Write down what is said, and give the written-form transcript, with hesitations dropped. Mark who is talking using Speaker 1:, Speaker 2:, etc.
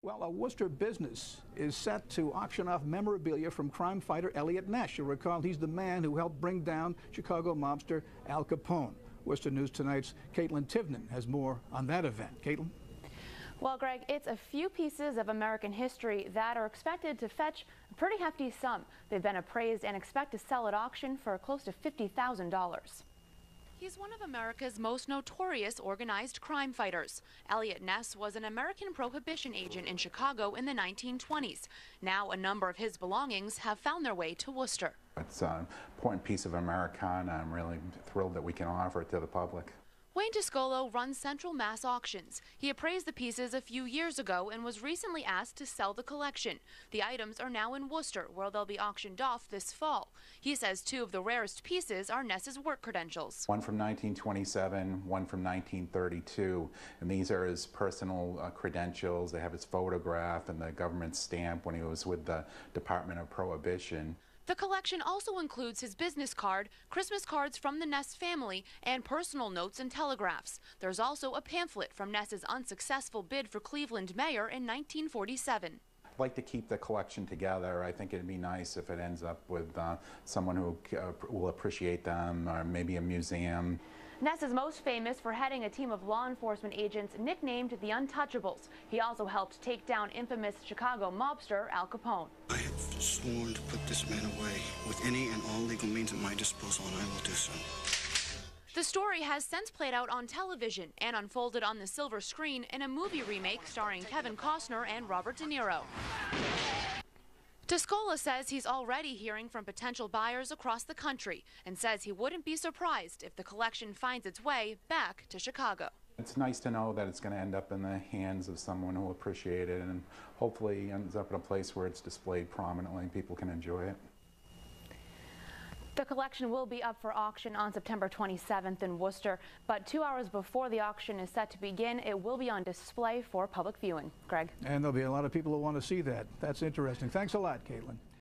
Speaker 1: Well, a Worcester business is set to auction off memorabilia from crime fighter Eliot Ness. You'll recall he's the man who helped bring down Chicago mobster Al Capone. Worcester News Tonight's Caitlin Tivnan has more on that event. Caitlin?
Speaker 2: Well, Greg, it's a few pieces of American history that are expected to fetch a pretty hefty sum. They've been appraised and expect to sell at auction for close to $50,000. He's one of America's most notorious organized crime fighters. Eliot Ness was an American prohibition agent in Chicago in the 1920s. Now a number of his belongings have found their way to Worcester.
Speaker 3: It's an important piece of Americana. I'm really thrilled that we can offer it to the public.
Speaker 2: Wayne Tuiskula runs Central Mass Auctions. He appraised the pieces a few years ago and was recently asked to sell the collection. The items are now in Worcester, where they'll be auctioned off this fall. He says two of the rarest pieces are Ness's work credentials.
Speaker 3: One from 1927, one from 1932, and these are his personal credentials. They have his photograph and the government stamp when he was with the Department of Prohibition.
Speaker 2: The collection also includes his business card, Christmas cards from the Ness family, and personal notes and telegraphs. There's also a pamphlet from Ness's unsuccessful bid for Cleveland mayor in 1947.
Speaker 3: I'd like to keep the collection together. I think it'd be nice if it ends up with someone who will appreciate them, or maybe a museum.
Speaker 2: Ness is most famous for heading a team of law enforcement agents nicknamed the Untouchables. He also helped take down infamous Chicago mobster Al Capone.
Speaker 4: I have sworn to put this man away with any and all legal means at my disposal, and I will do so.
Speaker 2: The story has since played out on television and unfolded on the silver screen in a movie remake starring Kevin Costner and Robert De Niro. Tuiskula says he's already hearing from potential buyers across the country and says he wouldn't be surprised if the collection finds its way back to Chicago.
Speaker 3: It's nice to know that it's going to end up in the hands of someone who will appreciate it, and hopefully ends up in a place where it's displayed prominently and people can enjoy it.
Speaker 2: The collection will be up for auction on September 27th in Worcester, but 2 hours before the auction is set to begin, it will be on display for public viewing. Greg?
Speaker 1: And there'll be a lot of people who want to see that. That's interesting. Thanks a lot, Caitlin.